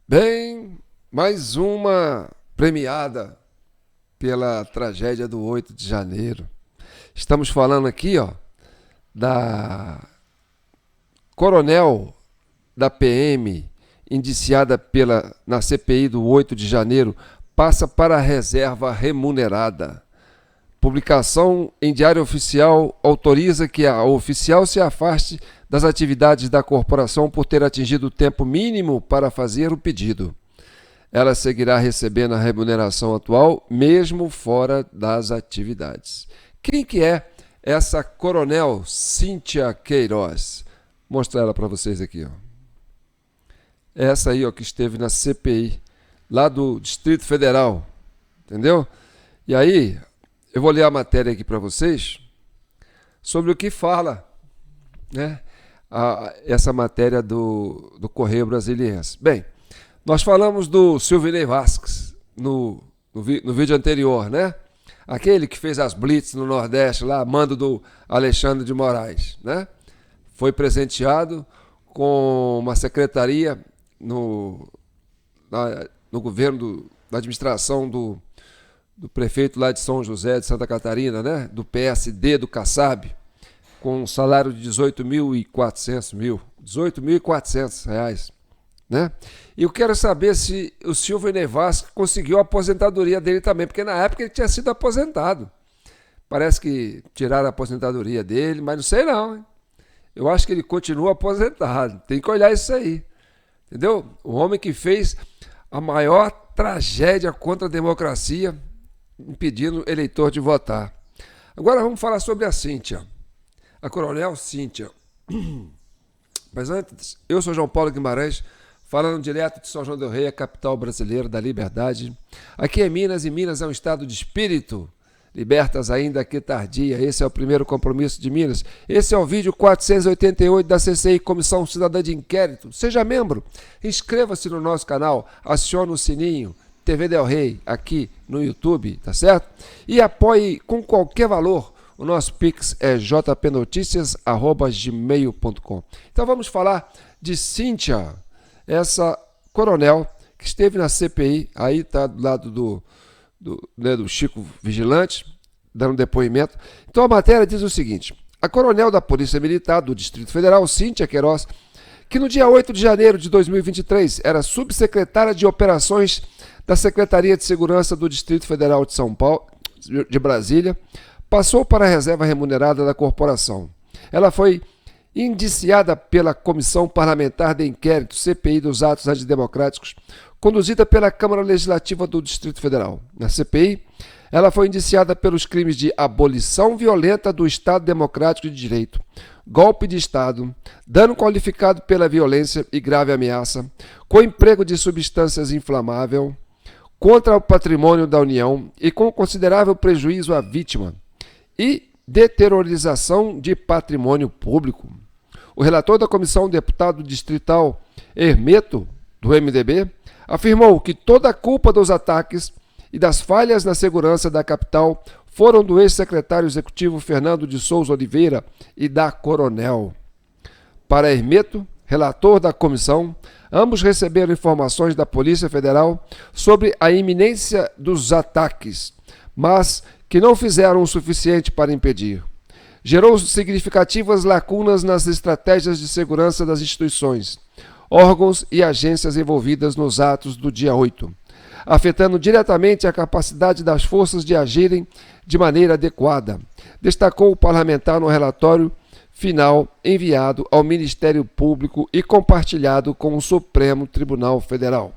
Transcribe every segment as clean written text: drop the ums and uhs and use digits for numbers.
Bem, mais uma premiada pela tragédia do 8 de janeiro. Estamos falando aqui, da coronel da PM, indiciada na CPI do 8 de janeiro, passa para a reserva remunerada. Publicação em Diário Oficial autoriza que a oficial se afaste das atividades da corporação por ter atingido o tempo mínimo para fazer o pedido. Ela seguirá recebendo a remuneração atual, mesmo fora das atividades. Quem que é essa coronel Cíntia Queiroz? Vou mostrar ela para vocês aqui. Essa aí, que esteve na CPI, lá do Distrito Federal. Entendeu? E aí, eu vou ler a matéria aqui para vocês sobre o que fala, né? Essa matéria do Correio Brasiliense. Bem, nós falamos do Silvinei Vasquez no vídeo anterior, né? Aquele que fez as blitz no Nordeste, lá, mando do Alexandre de Moraes, né? Foi presenteado com uma secretaria no governo da administração do prefeito lá de São José de Santa Catarina, né? Do PSD, do Kassab, com um salário de R$18.400, né? E eu quero saber se o Silvinei Vasquez conseguiu a aposentadoria dele também, porque na época ele tinha sido aposentado. Parece que tiraram a aposentadoria dele, mas não sei não, hein? Eu acho que ele continua aposentado. Tem que olhar isso aí. Entendeu? O homem que fez a maior tragédia contra a democracia, impedindo o eleitor de votar. Agora vamos falar sobre a Cíntia. A coronel Cíntia. Mas antes, eu sou João Paulo Guimarães, falando direto de São João del Rei, a capital brasileira da liberdade. Aqui é Minas, e Minas é um estado de espírito. Libertas ainda que tardia. Esse é o primeiro compromisso de Minas. Esse é o vídeo 488 da CCI, Comissão Cidadã de Inquérito. Seja membro, inscreva-se no nosso canal, acione o sininho, TV Del Rey, aqui no YouTube, tá certo? E apoie com qualquer valor. O nosso Pix é jpnoticias@gmail.com. Então vamos falar de Cíntia, essa coronel que esteve na CPI, aí está do lado do Chico Vigilante, dando depoimento. Então a matéria diz o seguinte: a coronel da Polícia Militar do Distrito Federal, Cíntia Queiroz, que no dia 8 de janeiro de 2023 era subsecretária de Operações da Secretaria de Segurança do Distrito Federal de São Paulo, de Brasília, passou para a reserva remunerada da corporação. Ela foi indiciada pela Comissão Parlamentar de Inquérito, CPI, dos atos antidemocráticos, conduzida pela Câmara Legislativa do Distrito Federal. Na CPI, ela foi indiciada pelos crimes de abolição violenta do Estado Democrático de Direito, golpe de Estado, dano qualificado pela violência e grave ameaça, com emprego de substâncias inflamáveis, contra o patrimônio da União e com considerável prejuízo à vítima, e deteriorização de patrimônio público. O relator da comissão, deputado distrital Hermeto, do MDB, afirmou que toda a culpa dos ataques e das falhas na segurança da capital foram do ex-secretário executivo Fernando de Souza Oliveira e da coronel. Para Hermeto, relator da comissão, ambos receberam informações da Polícia Federal sobre a iminência dos ataques, mas que não fizeram o suficiente para impedir. Gerou significativas lacunas nas estratégias de segurança das instituições, órgãos e agências envolvidas nos atos do dia 8, afetando diretamente a capacidade das forças de agirem de maneira adequada, destacou o parlamentar no relatório final enviado ao Ministério Público e compartilhado com o Supremo Tribunal Federal.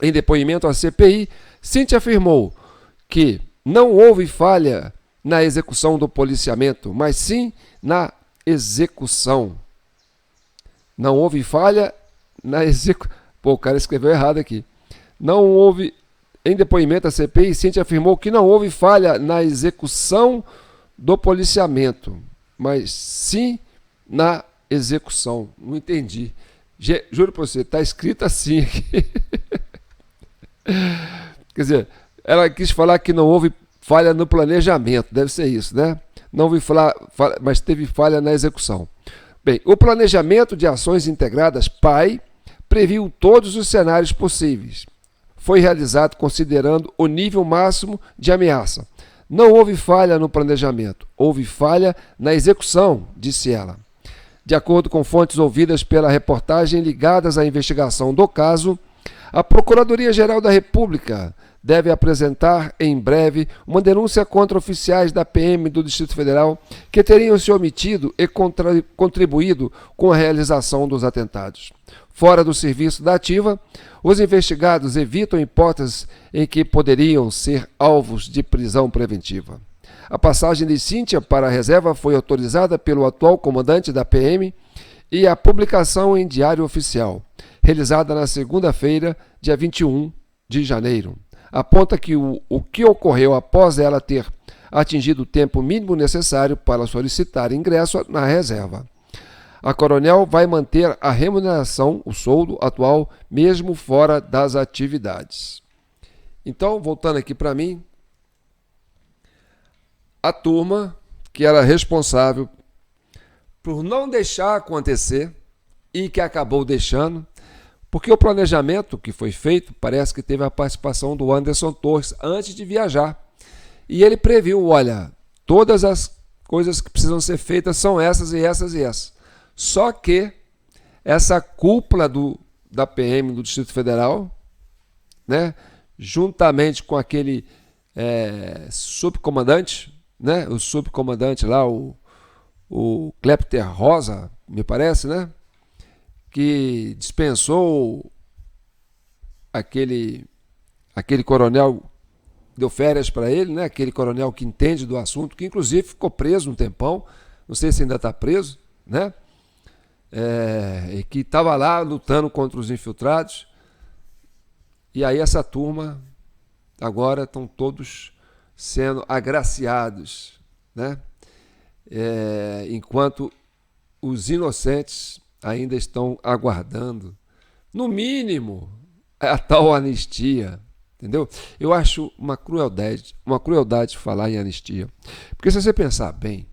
Em depoimento à CPI, Cíntia afirmou que não houve falha na execução do policiamento, mas sim na execução. Não houve falha na execução. Pô, o cara escreveu errado aqui. Não houve. Em depoimento à CPI, Cíntia afirmou que não houve falha na execução do policiamento, mas sim na execução. Não entendi. Juro para você, está escrito assim aqui. Quer dizer, ela quis falar que não houve falha no planejamento, deve ser isso, né? Não houve falha, mas teve falha na execução. Bem, o planejamento de ações integradas PAI previu todos os cenários possíveis. Foi realizado considerando o nível máximo de ameaça. Não houve falha no planejamento, houve falha na execução, disse ela. De acordo com fontes ouvidas pela reportagem ligadas à investigação do caso, a Procuradoria-Geral da República deve apresentar em breve uma denúncia contra oficiais da PM do Distrito Federal que teriam se omitido e contribuído com a realização dos atentados. Fora do serviço da ativa, os investigados evitam hipóteses em que poderiam ser alvos de prisão preventiva. A passagem de Cíntia para a reserva foi autorizada pelo atual comandante da PM e a publicação em Diário Oficial, realizada na segunda-feira, dia 21 de janeiro, aponta que o que ocorreu após ela ter atingido o tempo mínimo necessário para solicitar ingresso na reserva. A coronel vai manter a remuneração, o soldo atual, mesmo fora das atividades. Então, voltando aqui para mim, a turma que era responsável por não deixar acontecer e que acabou deixando, porque o planejamento que foi feito parece que teve a participação do Anderson Torres antes de viajar. E ele previu, olha, todas as coisas que precisam ser feitas são essas e essas e essas. Só que essa cúpula da PM do Distrito Federal, né, juntamente com aquele subcomandante, né, o subcomandante lá, o Klepter Rosa, me parece, né, que dispensou aquele coronel, deu férias para ele, né, aquele coronel que entende do assunto, que inclusive ficou preso um tempão, não sei se ainda está preso, né, e que estava lá lutando contra os infiltrados. E aí essa turma agora estão todos sendo agraciados, né? Enquanto os inocentes ainda estão aguardando, no mínimo, a tal anistia, entendeu? Eu acho uma crueldade falar em anistia, porque se você pensar bem,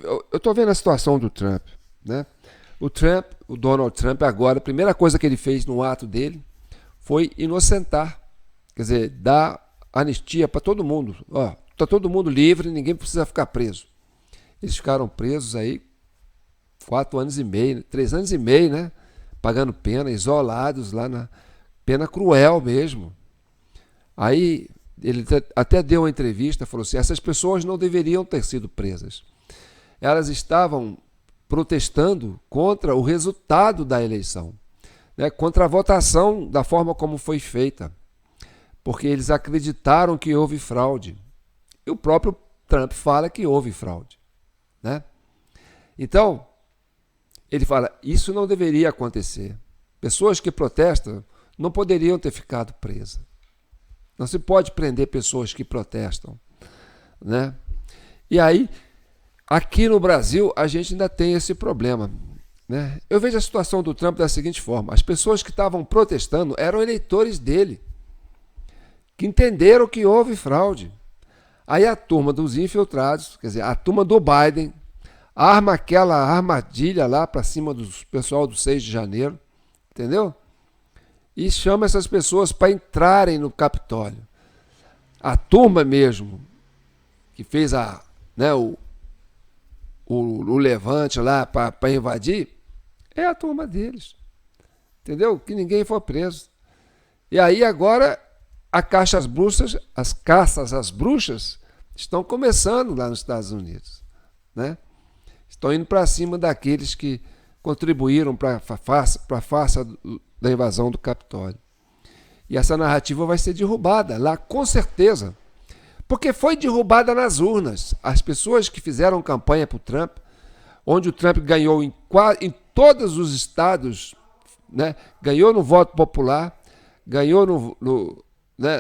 eu estou vendo a situação do Trump, né? O Donald Trump agora, a primeira coisa que ele fez no ato dele foi inocentar, quer dizer, dar anistia para todo mundo. Ó, tá todo mundo livre, ninguém precisa ficar preso. Eles ficaram presos aí 4 anos e meio, 3 anos e meio, né? Pagando pena, isolados lá na pena cruel mesmo. Aí ele até deu uma entrevista, falou assim, essas pessoas não deveriam ter sido presas. Elas estavam protestando contra o resultado da eleição, né? Contra a votação da forma como foi feita, porque eles acreditaram que houve fraude. E o próprio Trump fala que houve fraude, né? Então, ele fala, isso não deveria acontecer. Pessoas que protestam não poderiam ter ficado presas. Não se pode prender pessoas que protestam, né? E aí, aqui no Brasil, a gente ainda tem esse problema, né? Eu vejo a situação do Trump da seguinte forma, as pessoas que estavam protestando eram eleitores dele, que entenderam que houve fraude. Aí a turma dos infiltrados, quer dizer, a turma do Biden, arma aquela armadilha lá para cima do pessoal do 6 de janeiro, entendeu? E chama essas pessoas para entrarem no Capitólio. A turma mesmo, que fez o levante lá para invadir, é a turma deles, entendeu? Que ninguém foi preso. E aí agora as caças às bruxas estão começando lá nos Estados Unidos, né? Estão indo para cima daqueles que contribuíram para a farsa da invasão do Capitólio. E essa narrativa vai ser derrubada lá, com certeza, porque foi derrubada nas urnas. As pessoas que fizeram campanha para o Trump, onde o Trump ganhou em todos os estados, né? Ganhou no voto popular, ganhou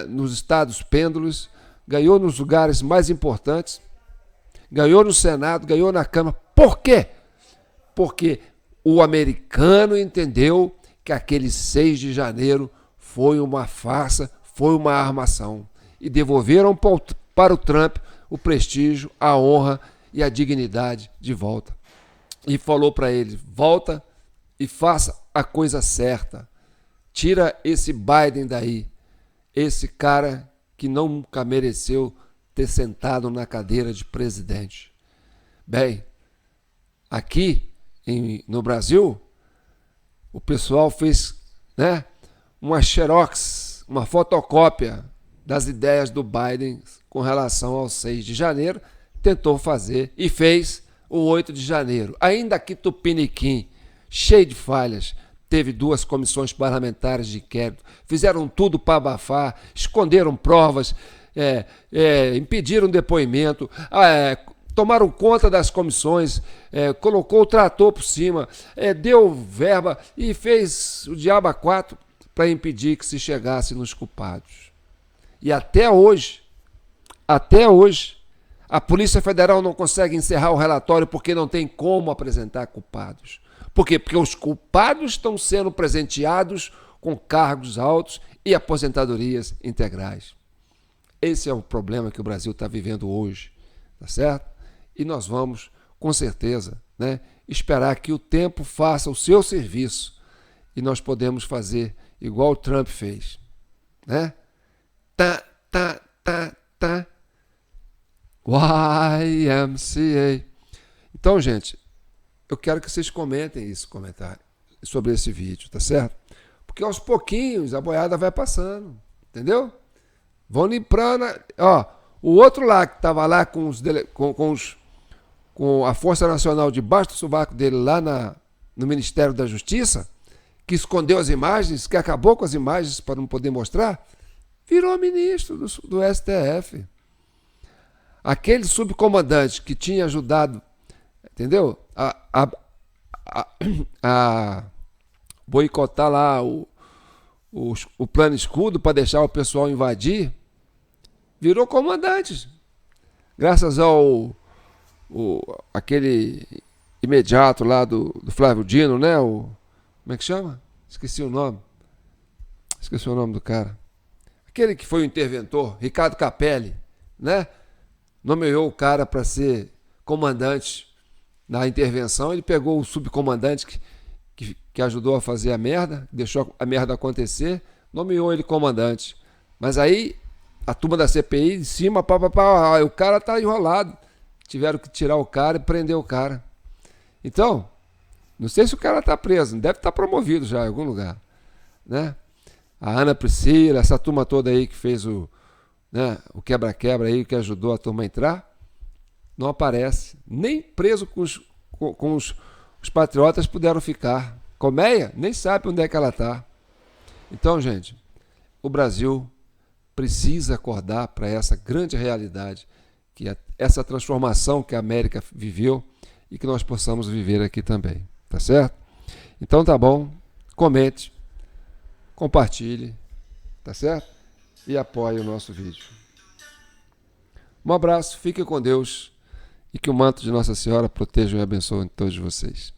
nos estados pêndulos, ganhou nos lugares mais importantes, ganhou no Senado, ganhou na Câmara. Por quê? Porque o americano entendeu que aquele 6 de janeiro foi uma farsa, foi uma armação. E devolveram para o Trump o prestígio, a honra e a dignidade de volta. E falou para ele, volta e faça a coisa certa. Tira esse Biden daí, esse cara que nunca mereceu ter sentado na cadeira de presidente. Bem, aqui no Brasil, o pessoal fez, né, uma xerox, uma fotocópia das ideias do Biden com relação ao 6 de janeiro, tentou fazer e fez o 8 de janeiro. Ainda que tupiniquim, cheio de falhas, teve 2 comissões parlamentares de inquérito, fizeram tudo para abafar, esconderam provas, impediram depoimento, tomaram conta das comissões, colocou o trator por cima, deu verba e fez o diabo a 4 para impedir que se chegasse nos culpados. E até hoje, a Polícia Federal não consegue encerrar o relatório porque não tem como apresentar culpados. Por quê? Porque os culpados estão sendo presenteados com cargos altos e aposentadorias integrais. Esse é o problema que o Brasil está vivendo hoje, tá certo? E nós vamos, com certeza, né, esperar que o tempo faça o seu serviço e nós podemos fazer igual o Trump fez, né? YMCA. Então, gente, eu quero que vocês comentem esse comentário sobre esse vídeo, tá certo? Porque aos pouquinhos a boiada vai passando, entendeu? Vão limpando. Ó, o outro lá que estava lá com a Força Nacional debaixo do sovaco dele lá no Ministério da Justiça, que escondeu as imagens, que acabou com as imagens para não poder mostrar, virou ministro do STF. Aquele subcomandante que tinha ajudado, entendeu? A boicotar lá o plano escudo para deixar o pessoal invadir, virou comandante. Graças ao aquele imediato lá do Flávio Dino, né? Como é que chama? Esqueci o nome do cara. Aquele que foi o interventor, Ricardo Capelli, né? Nomeou o cara para ser comandante na intervenção. Ele pegou o subcomandante que ajudou a fazer a merda, deixou a merda acontecer, nomeou ele comandante. Mas aí a turma da CPI em cima, o cara tá enrolado. Tiveram que tirar o cara e prender o cara. Então, não sei se o cara tá preso, deve estar promovido já em algum lugar, né? A Ana Priscila, essa turma toda aí que fez o quebra-quebra aí, que ajudou a turma a entrar, não aparece. Nem preso com os patriotas puderam ficar. Colmeia nem sabe onde é que ela está. Então, gente, o Brasil precisa acordar para essa grande realidade, que é essa transformação que a América viveu e que nós possamos viver aqui também. Tá certo? Então tá bom. Comente, compartilhe, tá certo? E apoie o nosso vídeo. Um abraço, fiquem com Deus e que o manto de Nossa Senhora proteja e abençoe todos vocês.